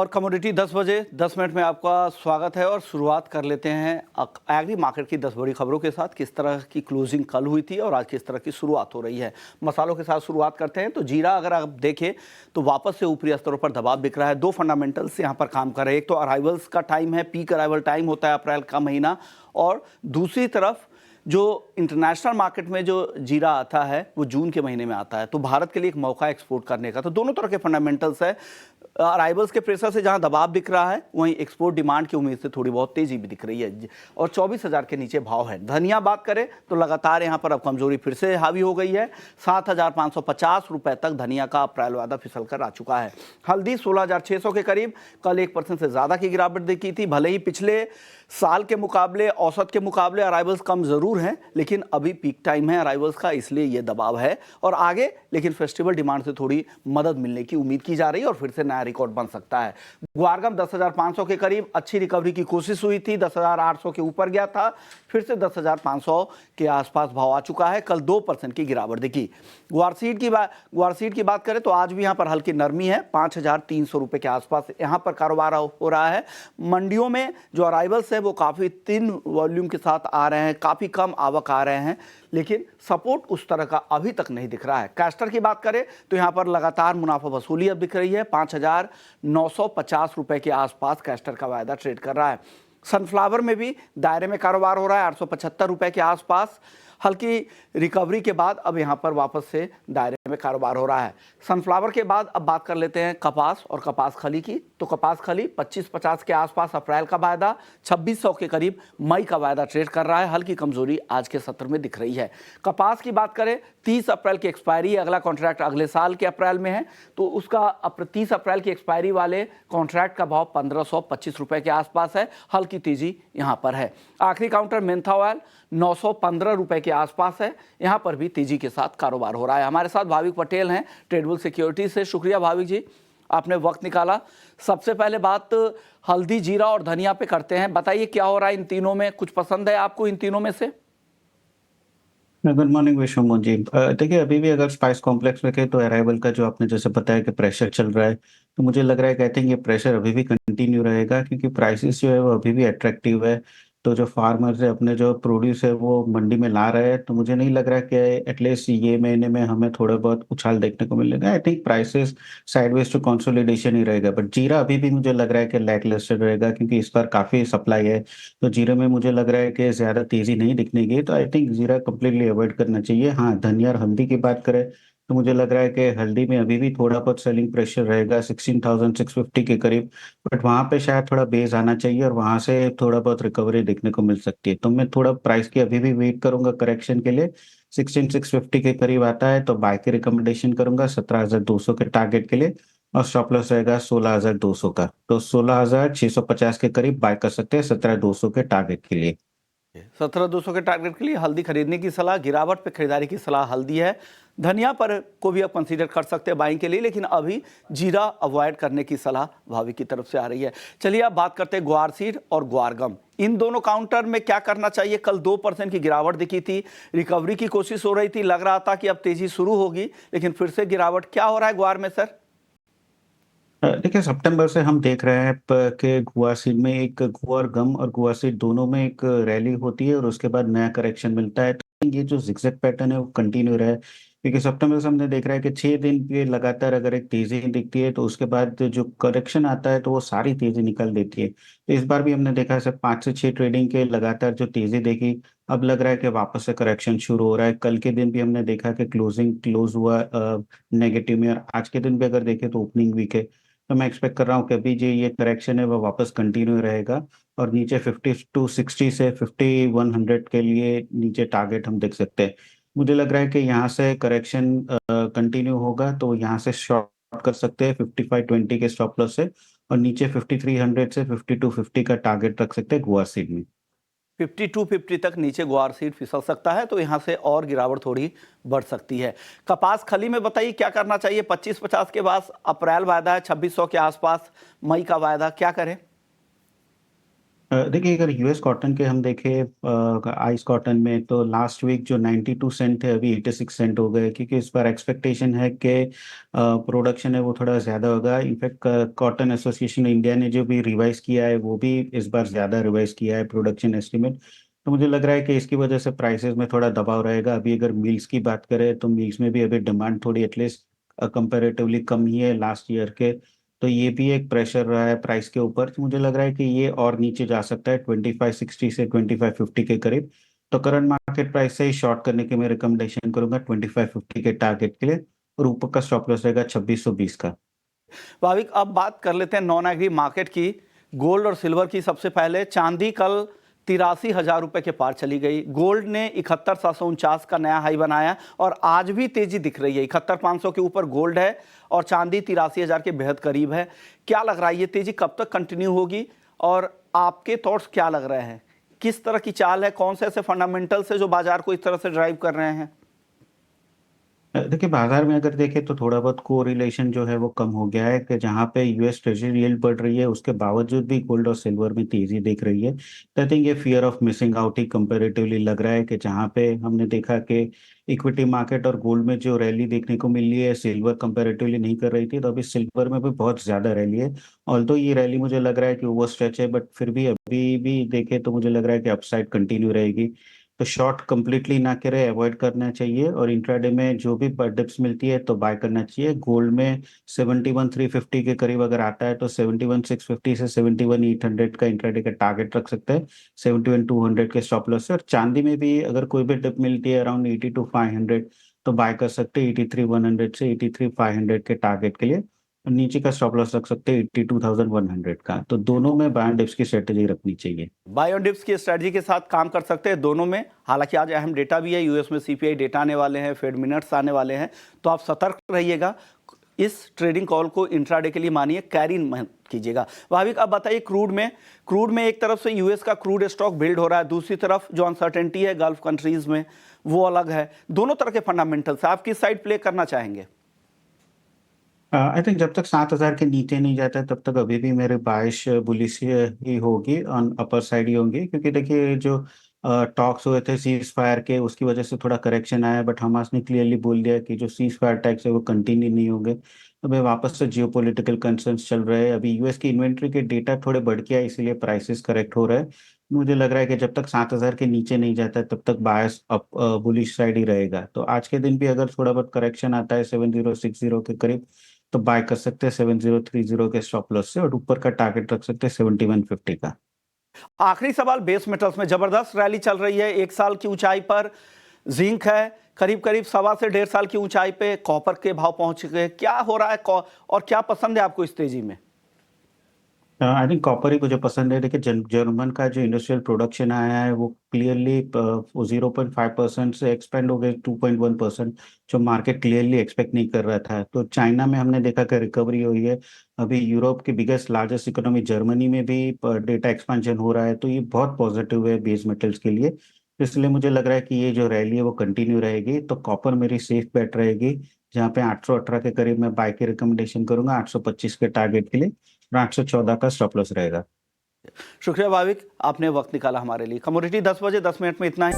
और कमोडिटी 10 बजे 10 मिनट में आपका स्वागत है और शुरुआत कर लेते हैं एग्री मार्केट की 10 बड़ी खबरों के साथ। किस तरह की क्लोजिंग कल हुई थी और आज किस तरह की शुरुआत हो रही है। मसालों के साथ शुरुआत करते हैं। तो जीरा अगर आप देखें तो वापस से ऊपरी स्तरों पर दबाव दिख रहा है। दो फंडामेंटल्स यहाँ पर काम कर रहे हैं। एक तो अराइवल्स का टाइम है, पीक अराइवल टाइम होता है अप्रैल का महीना, और दूसरी तरफ जो इंटरनेशनल मार्केट में जो जीरा आता है वो जून के महीने में आता है। तो भारत के लिए एक मौका एक्सपोर्ट करने का। तो दोनों तरह के फंडामेंटल्स है। अराइवल्स के प्रेशर से जहां दबाव दिख रहा है वहीं एक्सपोर्ट डिमांड की उम्मीद से थोड़ी बहुत तेजी भी दिख रही है और 24,000 के नीचे भाव है। धनिया बात करें तो लगातार यहां पर अब कमजोरी फिर से हावी हो गई है। 7,550 रुपए तक धनिया का अप्रैल वादा फिसल कर आ चुका है। हल्दी 16,600 के करीब, कल 1% से ज्यादा की गिरावट देखी थी। भले ही पिछले साल के मुकाबले, औसत के मुकाबले अराइवल्स कम जरूर हैं, लेकिन अभी पीक टाइम है अराइवल्स का, इसलिए ये दबाव है और आगे लेकिन फेस्टिवल डिमांड से थोड़ी मदद मिलने की उम्मीद की जा रही है और फिर से नया रिकॉर्ड बन सकता है। ग्वारगम 10,500 के करीब अच्छी रिकवरी की कोशिश हुई थी, 10,800 के ऊपर गया था, फिर से 10,500 के आसपास भाव आ चुका है। कल 2% की गिरावट दिखी। ग्वारसीड की बात करें तो आज भी यहां पर हल्की नरमी है, 5,300 रुपए के आसपास यहां पर कारोबार हो रहा है। मंडियों में जो अराइवल्स है वो काफी थिन वॉल्यूम के साथ आ रहे हैं, काफी कम आवक आ रहे हैं, लेकिन सपोर्ट उस तरह का अभी तक नहीं दिख रहा है। कैस्टर की बात करें तो यहां पर लगातार मुनाफा वसूली अब दिख रही है। 5,950 रुपए के आसपास कैस्टर का वायदा ट्रेड कर रहा है। सनफ्लावर में भी दायरे में कारोबार हो रहा है, 875 रुपए के आसपास। हल्की रिकवरी के बाद अब यहां पर वापस से दायरे में कारोबार हो रहा है। सनफ्लावर के बाद अब बात कर लेते हैं कपास और कपास खली की। तो कपास खली 2550 के आसपास अप्रैल का वायदा, 2600 के करीब मई का वायदा ट्रेड कर रहा है। हल्की कमजोरी आज के सत्र में दिख रही है। कपास की बात करें, 30 अप्रैल की एक्सपायरी है, अगला कॉन्ट्रैक्ट अगले साल के अप्रैल में है, तो उसका 30 अप्रैल की एक्सपायरी वाले कॉन्ट्रैक्ट का भाव 1,525 रुपए के आसपास है। हल्की तेजी यहां पर है। आखिरी काउंटर मेंथा ऑयल 915 रुपए के आसपास है, यहां पर भी तेजी के साथ कारोबार हो रहा है। हमारे साथ भाविक पटेल हैं ट्रेडबुल सिक्योरिटी से। शुक्रिया भाविक जी, आपने वक्त निकाला। सबसे पहले बात हल्दी, जीरा और धनिया पे करते हैं। बताइए क्या हो रहा है इन तीनों में, कुछ पसंद है आपको इन तीनों में से? गुड मॉर्निंग विश्वमोहन जी। देखिए, अभी भी अगर स्पाइस कॉम्प्लेक्स में के तो अराइवल का जो आपने जैसे बताया कि प्रेशर चल रहा है, तो मुझे लग रहा है कि आई थिंक ये प्रेशर अभी भी कंटिन्यू रहेगा क्योंकि प्राइसेस जो है वो अभी भी अट्रैक्टिव है। तो जो फार्मर्स है अपने जो प्रोड्यूस है वो मंडी में ला रहे हैं, तो मुझे नहीं लग रहा कि एटलीस्ट ये महीने में हमें थोड़ा बहुत उछाल देखने को मिलेगा। I think prices sideways to consolidation ही रहेगा, बट जीरा अभी भी मुझे लग रहा है कि लैकलस्टर रहेगा क्योंकि इस बार काफी सप्लाई है। तो जीरे में मुझे लग रहा है कि ज्यादा तेजी नहीं दिखने की, तो आई थिंक जीरा कम्प्लीटली अवॉइड करना चाहिए। हाँ, धनिया और हल्दी की बात करें तो मुझे लग रहा है कि हल्दी में अभी भी थोड़ा बहुत सेलिंग प्रेशर रहेगा 16,650 के करीब, बट वहां पे शायद थोड़ा बेस आना चाहिए और वहां से थोड़ा बहुत रिकवरी देखने को मिल सकती है। तो मैं थोड़ा प्राइस की अभी भी वेट करूंगा करेक्शन के लिए। 16,650 के करीब आता है तो बाय की रिकमेंडेशन करूंगा 17,200 के टारगेट के लिए, और स्टॉप लॉस रहेगा 16,200 का। तो 16,650 के करीब बाय कर सकते हैं 17,200 के टारगेट के लिए। 17,200 के टारगेट के लिए हल्दी खरीदने की सलाह, गिरावट पे खरीदारी की सलाह हल्दी है। धनिया पर को भी आप कंसीडर कर सकते हैं बाइंग के लिए, लेकिन अभी जीरा अवॉइड करने की सलाह भाविक की तरफ से आ रही है। चलिए अब बात करते हैं ग्वारसीड और ग्वारगम। इन दोनों काउंटर में क्या करना चाहिए? कल 2% की गिरावट दिखी थी, रिकवरी की कोशिश हो रही थी, लग रहा था कि अब तेजी शुरू होगी, लेकिन फिर से गिरावट। क्या हो रहा है ग्वार में सर? देखिए, सितंबर से हम देख रहे हैं कि गुआ सीड में एक गुआ और गम और गुआ सीड दोनों में एक रैली होती है और उसके बाद नया करेक्शन मिलता है। तो ये जो जिगजैग पैटर्न है वो कंटिन्यू रहा है क्योंकि सितंबर से हमने देख रहा है कि 6 दिन के लगातार अगर एक तेजी दिखती है तो उसके बाद जो करेक्शन आता है तो वो सारी तेजी निकल देती है। तो इस बार भी हमने देखा है सिर्फ 5 से 6 ट्रेडिंग के लगातार जो तेजी देखी, अब लग रहा है कि वापस से करेक्शन शुरू हो रहा है। कल के दिन भी हमने देखा कि क्लोज हुआ नेगेटिव में, और आज के दिन भी अगर देखें तो ओपनिंग वीक है। तो मैं एक्सपेक्ट कर रहा हूँ कि अभी जो ये करेक्शन है वो वापस कंटिन्यू रहेगा और नीचे 50 टू 60 से 5100 के लिए नीचे टारगेट हम देख सकते हैं। मुझे लग रहा है कि यहाँ से करेक्शन कंटिन्यू होगा तो यहाँ से शॉर्ट कर सकते हैं 5520 के स्टॉप लॉस से, और नीचे 5300 से 5250 का टारगेट रख सकते हैं गुआ सीड में। 5250 तक नीचे ग्वार सीड फिसल सकता है, तो यहां से और गिरावट थोड़ी बढ़ सकती है। कपास खली में बताइए क्या करना चाहिए? 2550 के बाद अप्रैल वायदा है, 2600 के आसपास मई का वायदा, क्या करें? देखिए अगर यूएस कॉटन के हम देखें आइस कॉटन में तो लास्ट वीक जो 92 सेंट थे अभी 86 सेंट हो गए क्योंकि इस बार एक्सपेक्टेशन है कि प्रोडक्शन है वो थोड़ा ज़्यादा होगा। इनफैक्ट कॉटन एसोसिएशन इंडिया ने जो भी रिवाइज किया है वो भी इस बार ज़्यादा रिवाइज किया है प्रोडक्शन एस्टिमेट। तो मुझे लग रहा है कि इसकी वजह से प्राइसेस में थोड़ा दबाव रहेगा। अभी अगर मिल्स की बात करें तो मिल्स में भी अभी डिमांड थोड़ी एटलीस्ट कंपेरेटिवली कम ही है लास्ट ईयर के। तो ये भी एक प्रेशर रहा है प्राइस के ऊपर। तो मुझे लग रहा है कि ये और नीचे जा सकता है 2560 से 2550 के करीब। तो करंट मार्केट प्राइस से ही शॉर्ट करने की मैं रिकमेंडेशन करूंगा 2550 के टारगेट के लिए। और ऊपर का स्टॉप लॉस रहेगा 2620 का। भाविक अब बात कर लेते हैं नॉन एग्री मार्केट की, गोल्ड और सिल्वर की। सबसे पहले चांदी कल 83,000 रुपए के पार चली गई, गोल्ड ने 71,749 का नया हाई बनाया और आज भी तेजी दिख रही है। 71,500 के ऊपर गोल्ड है और चांदी 83,000 के बेहद करीब है। क्या लग रहा है ये तेजी कब तक कंटिन्यू होगी और आपके थॉट्स क्या लग रहे हैं? किस तरह की चाल है, कौन से ऐसे फंडामेंटल्स है जो बाजार को इस तरह से ड्राइव कर रहे हैं? देखिए बाजार में अगर देखें तो थोड़ा बहुत कोरिलेशन जो है वो कम हो गया है कि जहाँ पे यूएस ट्रेजरी यील्ड बढ़ रही है उसके बावजूद भी गोल्ड और सिल्वर में तेजी दिख रही है। तो आई थिंक ये fear of missing out he comparatively लग रहा है कि जहाँ पे हमने देखा कि इक्विटी मार्केट और गोल्ड में जो रैली देखने को मिली है सिल्वर कंपैरेटिवली नहीं कर रही थी, तो अभी सिल्वर में भी बहुत ज्यादा रैली है। ऑल्दो ये रैली मुझे लग रहा है कि ओवर स्ट्रेच है, बट फिर भी अभी भी देखे तो मुझे लग रहा है कि अपसाइड कंटिन्यू रहेगी। तो शॉर्ट कंप्लीटली ना करे, अवॉइड करना चाहिए और इंट्राडे में जो भी डिप्स मिलती है तो बाय करना चाहिए। गोल्ड में 71,350 के करीब अगर आता है तो 71,650 से 71,800 का इंट्राडे का टारगेट रख सकते हैं। 71,200 के स्टॉप लॉस से। और चांदी में भी अगर कोई भी डिप मिलती है अराउंड 82,500 तो बाय कर सकते हैं 83,100 से 83,500 के टारगेट के लिए। और नीचे का स्टॉप लॉस रख सकते हैं 82,100 का। तो दोनों में बाय डिप्स की स्ट्रेटेजी रखनी चाहिए। बायो डिप्स की स्ट्रेटजी के साथ काम कर सकते हैं दोनों में। हालांकि आज अहम डेटा भी है, यूएस में सीपीआई डेटा आने वाले हैं, फेड मिनट्स आने वाले हैं, तो आप सतर्क रहिएगा। इस ट्रेडिंग कॉल को इंट्राडे के लिए मानिए, कैरी मत कीजिएगा। भाविक अब बताइए, क्रूड में एक तरफ से यूएस का क्रूड स्टॉक बिल्ड हो रहा है, दूसरी तरफ जो अनसर्टेनिटी है गल्फ कंट्रीज में वो अलग है। दोनों तरह के फंडामेंटल्स, आप किस साइड प्ले करना चाहेंगे? आई थिंक जब तक 7,000 के नीचे नहीं जाता है तब तक अभी भी मेरे बाइश बुलिश ही होगी, ऑन अपर साइड ही होंगी। क्योंकि देखिए जो टॉक्स हुए थे सीज फायर के उसकी वजह से थोड़ा करेक्शन आया, बट हमास ने क्लियरली बोल दिया कि जो सीज फायर टैक्स है वो कंटिन्यू नहीं होंगे। तो भाई वापस से जियोपॉलिटिकल कंसर्न्स चल रहे हैं। अभी यूएस की इन्वेंट्री के डेटा थोड़े बढ़ गया है इसीलिए प्राइसेस करेक्ट हो रहे हैं। मुझे लग रहा है कि जब तक 7,000 के नीचे नहीं जाता है तब तक बायस अप बुलिश साइड ही रहेगा। तो आज के दिन भी अगर थोड़ा बहुत करेक्शन आता है 7060 के करीब तो बाय कर सकते हैं 7030 के स्टॉप लॉस से। और ऊपर का टारगेट रख सकते हैं 7150 का। आखिरी सवाल, बेस मेटल्स में जबरदस्त रैली चल रही है, 1 साल की ऊंचाई पर जिंक है, करीब करीब 1.25 से 1.5 साल की ऊंचाई पे कॉपर के भाव पहुंच गए। क्या हो रहा है और क्या पसंद है आपको इस तेजी में? आई थिंक कॉपर ही मुझे पसंद है। देखिए जर्मन का जो इंडस्ट्रियल प्रोडक्शन आया है वो क्लियरली 0.5% से एक्सपेंड हो गए 2.1%, जो मार्केट क्लियरली एक्सपेक्ट नहीं कर रहा था। तो चाइना में हमने देखा कि रिकवरी हुई है। अभी यूरोप की बिगेस्ट लार्जेस्ट इकोनॉमी जर्मनी में भी डेटा एक्सपेंशन हो रहा है। तो ये बहुत पॉजिटिव है बेस मेटल्स के लिए। तो इसलिए मुझे लग रहा है कि ये जो रैली है वो कंटिन्यू रहेगी। तो कॉपर मेरी सेफ बेट रहेगी, जहाँ पे 818 के करीब मैं बाय की रिकमेंडेशन करूंगा 825 के टारगेट के लिए। 814 का स्टॉप लॉस रहेगा। शुक्रिया भाविक, आपने वक्त निकाला हमारे लिए। कमोडिटी 10 बजे 10 मिनट में इतना ही।